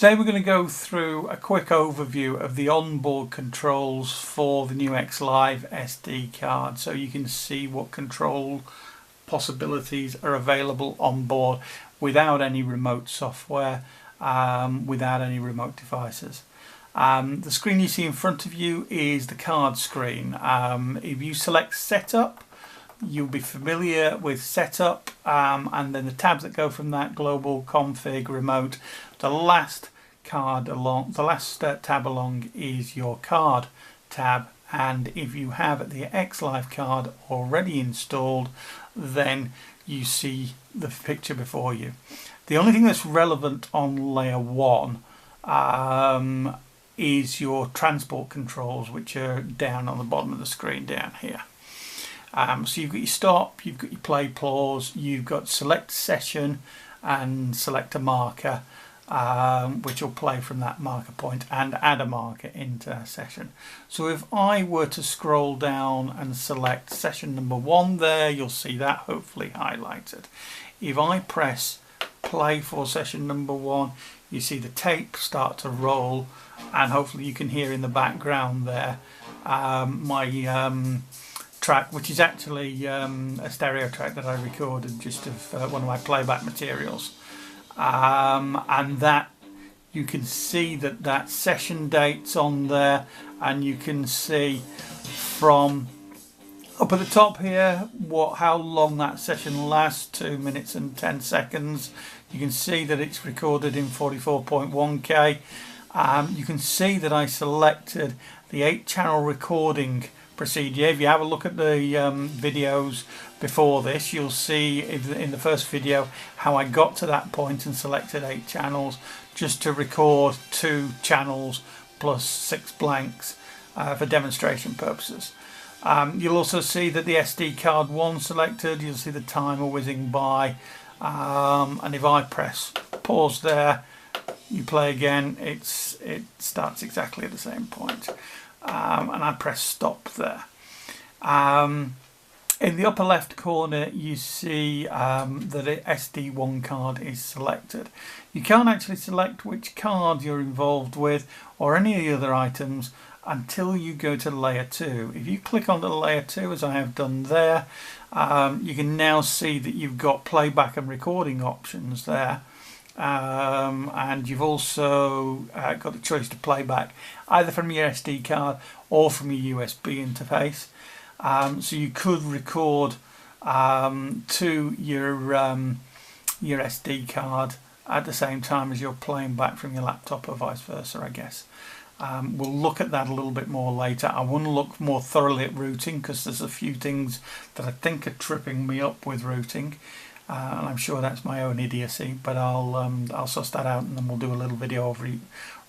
Today we're going to go through a quick overview of the onboard controls for the new X Live SD card, so you can see what control possibilities are available on board without any remote software, without any remote devices. The screen you see in front of you is the card screen. If you select Setup, you'll be familiar with Setup, and then the tabs that go from that: Global, Config, Remote. The last tab along is your card tab, and if you have the X Live card already installed, then you see the picture before you. The only thing that's relevant on layer 1 is your transport controls, which are down on the bottom of the screen down here. So you've got your stop, you've got your play pause, you've got select session and select a marker, which will play from that marker point, and add a marker into a session. So if I were to scroll down and select session number 1 there, you'll see that hopefully highlighted. If I press play for session number 1, you see the tape start to roll, and hopefully you can hear in the background there my track, which is actually a stereo track that I recorded just of one of my playback materials, and that you can see that session date's on there, and you can see from up at the top here how long that session lasts, 2 minutes and 10 seconds. You can see that it's recorded in 44.1K. You can see that I selected the 8-channel recording procedure. If you have a look at the videos before this, you'll see in the first video how I got to that point and selected 8 channels just to record 2 channels plus 6 blanks for demonstration purposes. You'll also see that the SD card 1 selected. You'll see the timer whizzing by, and if I press pause there, you play again, it starts exactly at the same point. And I press stop there. In the upper left corner you see that the SD1 card is selected. You can't actually select which card you're involved with or any of the other items until you go to layer 2. If you click on the layer 2, as I have done there, you can now see that you've got playback and recording options there. And you've also got the choice to play back either from your SD card or from your USB interface. So you could record to your SD card at the same time as you're playing back from your laptop, or vice versa, I guess. We'll look at that a little bit more later. I want to look more thoroughly at routing, because there's a few things that I think are tripping me up with routing. And I'm sure that's my own idiocy, but I'll suss that out, and then we'll do a little video of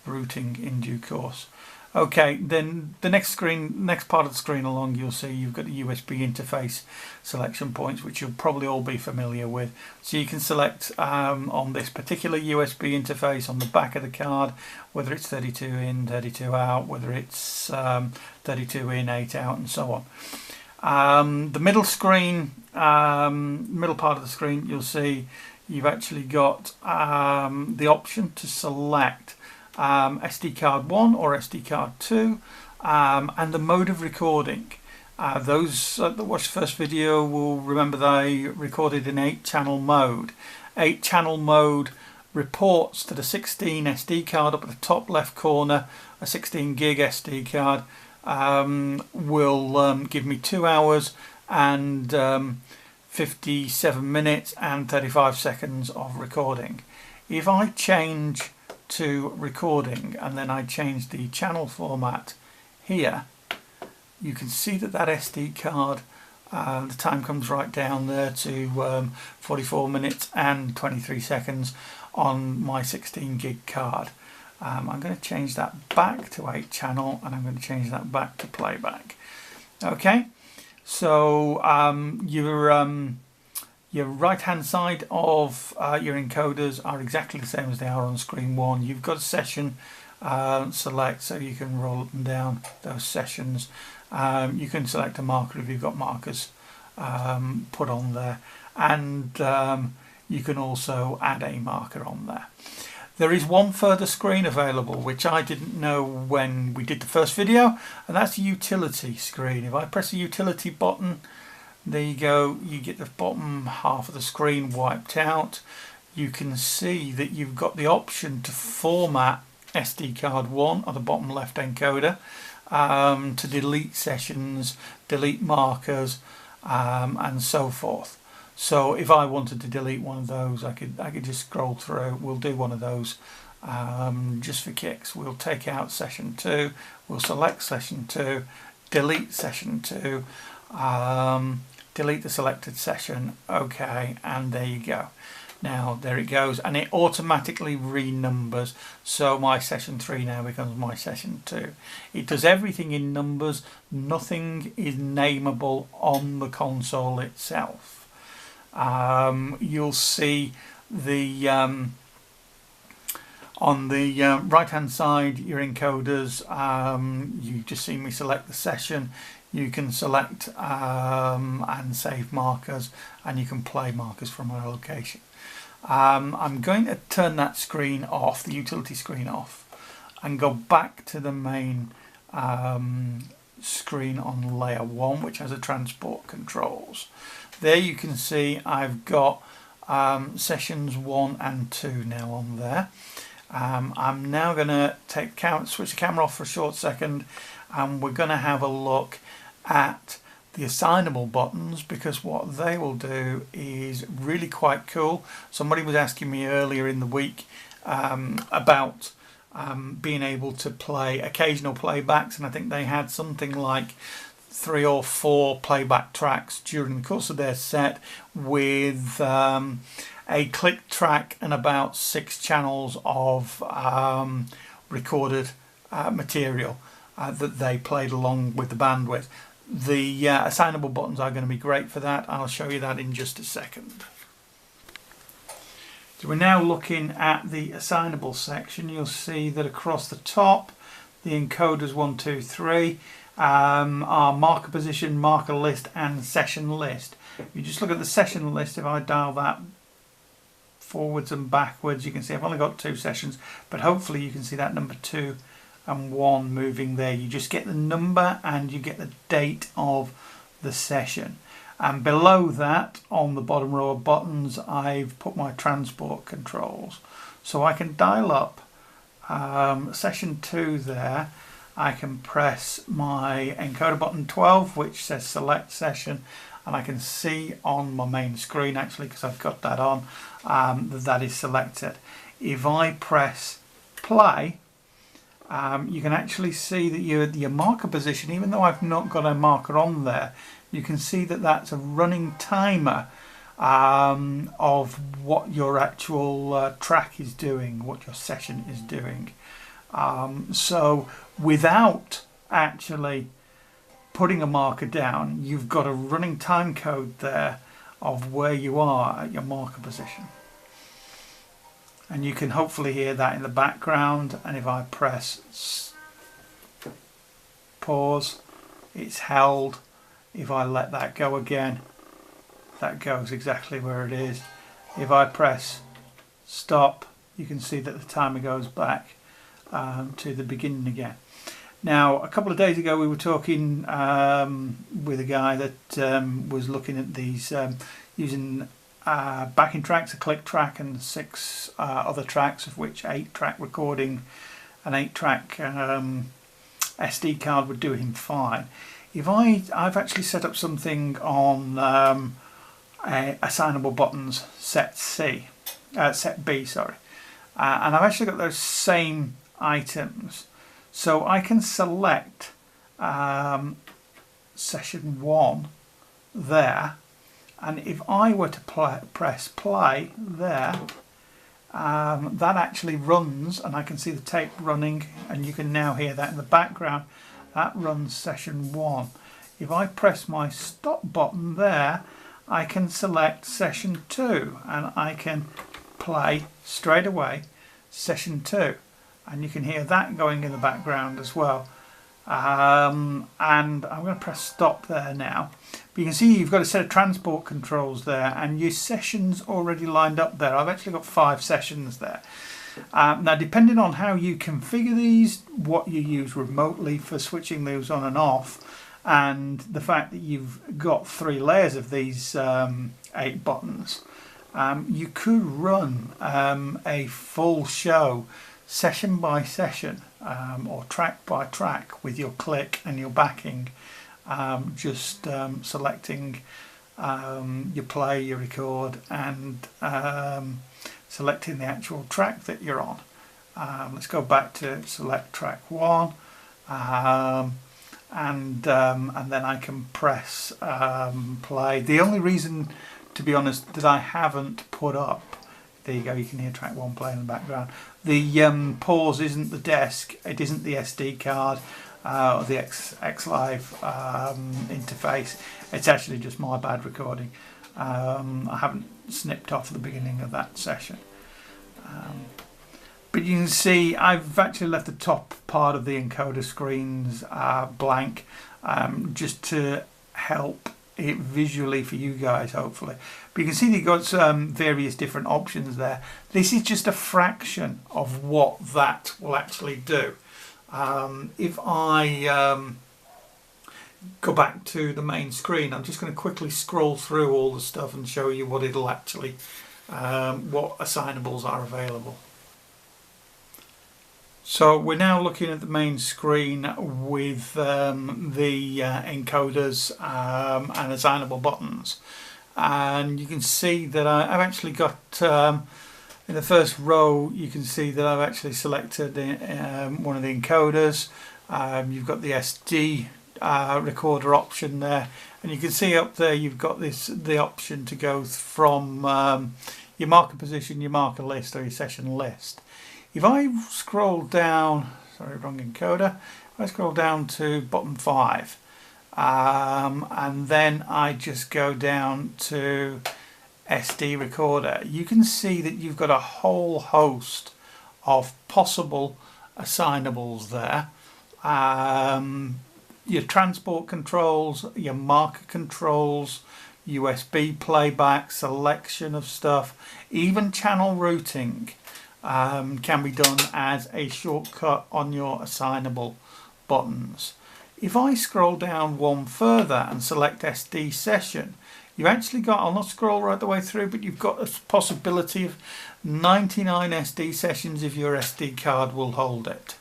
routing in due course. Okay, then the next part of the screen along, you'll see you've got the USB interface selection points, which you'll probably all be familiar with. So you can select on this particular USB interface on the back of the card whether it's 32 in, 32 out, whether it's 32 in, 8 out, and so on. The middle screen, middle part of the screen, you'll see you've actually got the option to select SD card 1 or SD card 2, and the mode of recording. Those that watched the first video will remember that I recorded in 8-channel mode. 8-channel mode reports to the 16 SD card up at the top left corner. A 16 gig SD card will give me 2 hours and 57 minutes and 35 seconds of recording. If I change to recording and then I change the channel format here, you can see that SD card, the time comes right down there to 44 minutes and 23 seconds on my 16 gig card. I'm going to change that back to 8-channel, and I'm going to change that back to playback. Okay, so your right hand side of your encoders are exactly the same as they are on screen 1. You've got a session select, so you can roll up and down those sessions. You can select a marker if you've got markers put on there, and you can also add a marker on there. There is one further screen available which I didn't know when we did the first video, and that's the utility screen. If I press the utility button, there you go, you get the bottom half of the screen wiped out. You can see that you've got the option to format SD card 1 on the bottom left encoder, to delete sessions, delete markers, and so forth. So if I wanted to delete one of those, I could just scroll through. We'll do one of those just for kicks. We'll take out session 2, we'll select session 2, delete session 2, delete the selected session, okay, and there you go. Now there it goes, and it automatically renumbers, so my session 3 now becomes my session 2. It does everything in numbers, nothing is nameable on the console itself. You'll see the on the right hand side, your encoders, you just see me select the session. You can select and save markers, and you can play markers from a location. I'm going to turn that screen off, the utility screen off, and go back to the main screen on layer 1, which has the transport controls. There you can see I've got sessions 1 and 2 now on there. I'm now going to switch the camera off for a short second, and we're going to have a look at the assignable buttons, because what they will do is really quite cool. Somebody was asking me earlier in the week about being able to play occasional playbacks, and I think they had something like 3 or 4 playback tracks during the course of their set, with a click track and about 6 channels of recorded material that they played along with the band with. The assignable buttons are going to be great for that. I'll show you that in just a second. So we're now looking at the assignable section. You'll see that across the top, the encoders 1, 2, 3 are marker position, marker list, and session list. If you just look at the session list, if I dial that forwards and backwards, you can see I've only got 2 sessions, but hopefully you can see that number 2 and 1 moving there. You just get the number and you get the date of the session, and below that on the bottom row of buttons I've put my transport controls, so I can dial up session 2 there. I can press my encoder button 12, which says select session, and I can see on my main screen, actually, because I've got that on, that is selected. If I press play, you can actually see that your marker position, even though I've not got a marker on there, you can see that that's a running timer of what your actual track is doing, what your session is doing. So without actually putting a marker down, you've got a running time code there of where you are at your marker position. And you can hopefully hear that in the background, and if I press pause, it's held. If I let that go again, that goes exactly where it is. If I press stop, you can see that the timer goes back to the beginning again. Now, a couple of days ago we were talking with a guy that was looking at these using backing tracks, a click track and 6 other tracks, of which 8-track recording, an 8-track SD card would do him fine. If I've actually set up something on assignable buttons set B, sorry, and I've actually got those same items, so I can select session 1 there. And if I were to press play there, that actually runs, and I can see the tape running, and you can now hear that in the background. That runs session 1. If I press my stop button there, I can select session 2, and I can play straight away session 2. And you can hear that going in the background as well. And I'm going to press stop there now. But you can see you've got a set of transport controls there, and your sessions already lined up there. I've actually got 5 sessions there. Now, depending on how you configure these, what you use remotely for switching those on and off, and the fact that you've got 3 layers of these 8 buttons, you could run a full show session by session or track by track with your click and your backing, just selecting your play, your record, and selecting the actual track that you're on. Let's go back to select track 1, and then I can press play. The only reason, to be honest, that I haven't put up, there you go, you can hear track 1 playing in the background. The pause isn't the desk, it isn't the SD card or the X Live interface. It's actually just my bad recording. I haven't snipped off the beginning of that session. But you can see I've actually left the top part of the encoder screens blank, just to help it visually for you guys, hopefully. But you can see you've got various different options there. This is just a fraction of what that will actually do. If I go back to the main screen, I'm just going to quickly scroll through all the stuff and show you what it'll actually, what assignables are available. So we're now looking at the main screen with the encoders and assignable buttons, and you can see that I've actually got in the first row, you can see that I've actually selected one of the encoders. You've got the SD recorder option there, and you can see up there you've got the option to go from your marker position, your marker list, or your session list. If I scroll down, sorry, wrong encoder, if I scroll down to button 5, and then I just go down to SD recorder, you can see that you've got a whole host of possible assignables there. Your transport controls, your marker controls, USB playback, selection of stuff, even channel routing can be done as a shortcut on your assignable buttons. If I scroll down one further and select SD session, you've actually got, I'll not scroll right the way through, but you've got a possibility of 99 SD sessions if your SD card will hold it,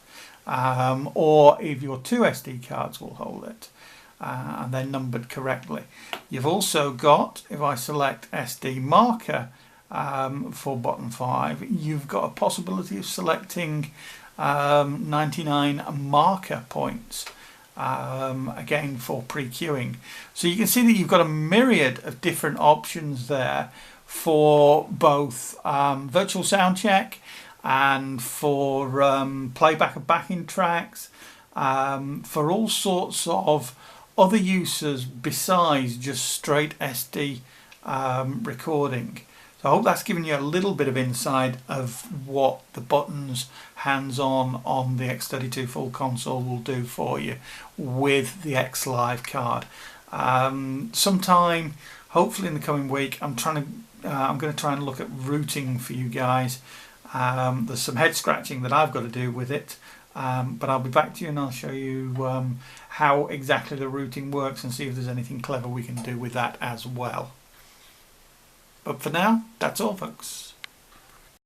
or if your 2 SD cards will hold it, and they're numbered correctly. You've also got, if I select SD marker for button 5, you've got a possibility of selecting 99 marker points, again for pre-queuing. So you can see that you've got a myriad of different options there for both virtual sound check and for playback of backing tracks, for all sorts of other uses besides just straight SD recording. So I hope that's given you a little bit of insight of what the buttons hands-on on the X32 full console will do for you with the X Live card. Sometime, hopefully in the coming week, I'm going to try and look at routing for you guys. There's some head scratching that I've got to do with it, but I'll be back to you and I'll show you how exactly the routing works and see if there's anything clever we can do with that as well. But for now, that's all, folks.